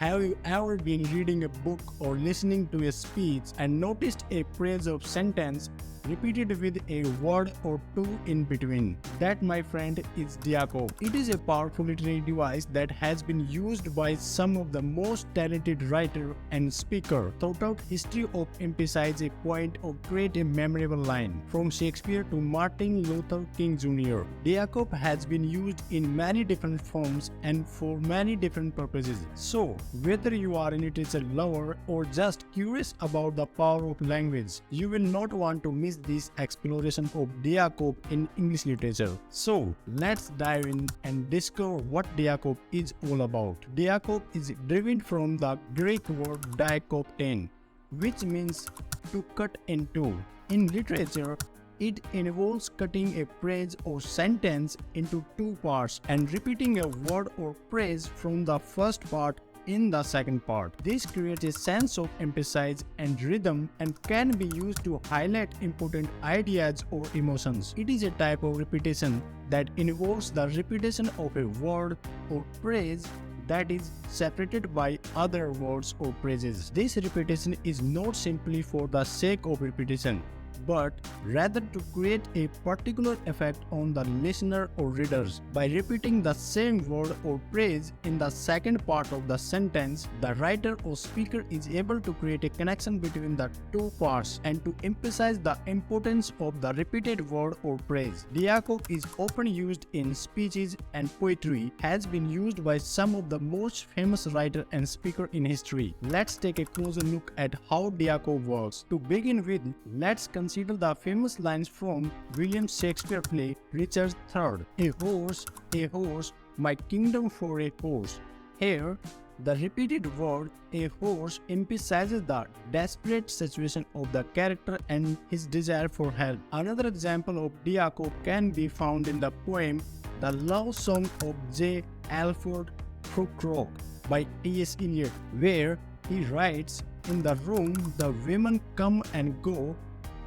Have you ever been reading a book or listening to a speech and noticed a phrase or sentence repeated with a word or two in between? That, my friend, is Diacope. It is a powerful literary device that has been used by some of the most talented writers and speakers throughout history of emphasize a point or create a memorable line. From Shakespeare to Martin Luther King Jr., Diacope has been used in many different forms and for many different purposes. So, whether you are a literature lover or just curious about the power of language, you will not want to miss this exploration of Diacope in English literature. So, let's dive in and discover what Diacope is all about. Diacope is derived from the Greek word diakopein, which means to cut in two. In literature, it involves cutting a phrase or sentence into two parts and repeating a word or phrase from the first part in the second part. This creates a sense of emphasis and rhythm and can be used to highlight important ideas or emotions. It is a type of repetition that involves the repetition of a word or phrase that is separated by other words or phrases. This repetition is not simply for the sake of repetition, but rather to create a particular effect on the listener or readers. By repeating the same word or phrase in the second part of the sentence, the writer or speaker is able to create a connection between the two parts and to emphasize the importance of the repeated word or phrase. Diacope is often used in speeches and poetry, has been used by some of the most famous writers and speakers in history. Let's take a closer look at how Diacope works. To begin with, let's consider the famous lines from William Shakespeare play Richard III. A horse, my kingdom for a horse. Here, the repeated word a horse emphasizes the desperate situation of the character and his desire for help. Another example of Diacope can be found in the poem The Love Song of J. Alfred Prufrock by T.S. Eliot, where he writes, "In the room the women come and go,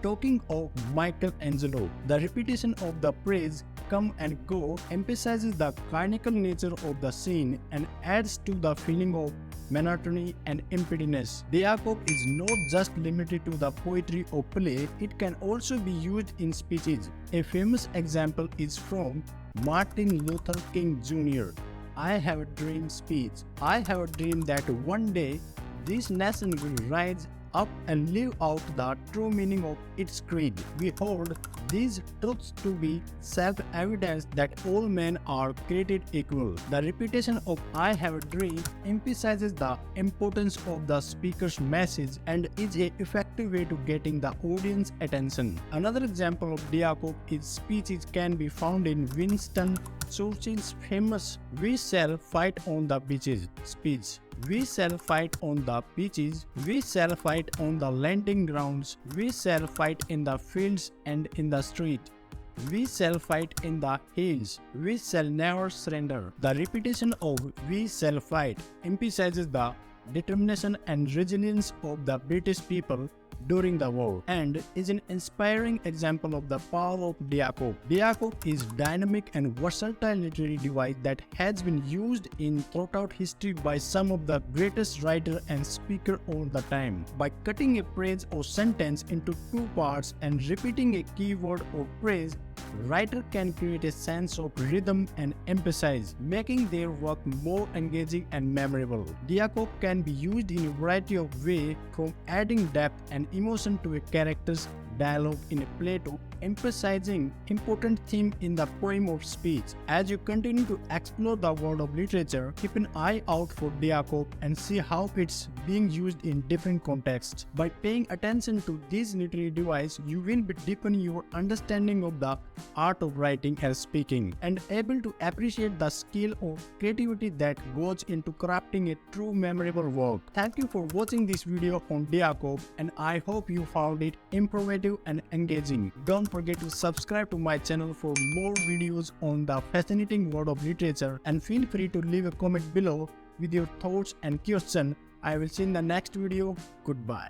talking of Michelangelo." The repetition of the phrase "come and go" emphasizes the clinical nature of the scene and adds to the feeling of monotony and emptiness. Diacope is not just limited to the poetry or play, it can also be used in speeches. A famous example is from Martin Luther King Jr. I have a dream speech. I have a dream that one day this nation will rise up and live out the true meaning of its creed. We hold these truths to be self-evident that all men are created equal. The repetition of "I have a dream" emphasizes the importance of the speaker's message and is an effective way to getting the audience attention. Another example of Diacope is speeches can be found in Winston Churchill's famous "We shall fight on the beaches" speech. We shall fight on the beaches, we shall fight on the landing grounds, we shall fight in the fields and in the street. We shall fight in the hills, we shall never surrender. The repetition of "we shall fight" emphasizes the determination and resilience of the British people during the war and is an inspiring example of the power of Diacope. Diacope is dynamic and versatile literary device that has been used in throughout history by some of the greatest writers and speakers all the time. By cutting a phrase or sentence into two parts and repeating a keyword or phrase, writer can create a sense of rhythm and emphasis, making their work more engaging and memorable. Diacope can be used in a variety of ways, from adding depth and emotion to a character's dialogue in a play to emphasizing important theme in the poem or speech. As you continue to explore the world of literature, keep an eye out for Diacope and see how it's being used in different contexts. By paying attention to this literary device, you will be deepening your understanding of the art of writing and speaking, and able to appreciate the skill or creativity that goes into crafting a true memorable work. Thank you for watching this video on Diacope, and I hope you found it informative and engaging. Don't forget to subscribe to my channel for more videos on the fascinating world of literature, and feel free to leave a comment below with your thoughts and questions. I will see you in the next video. Goodbye.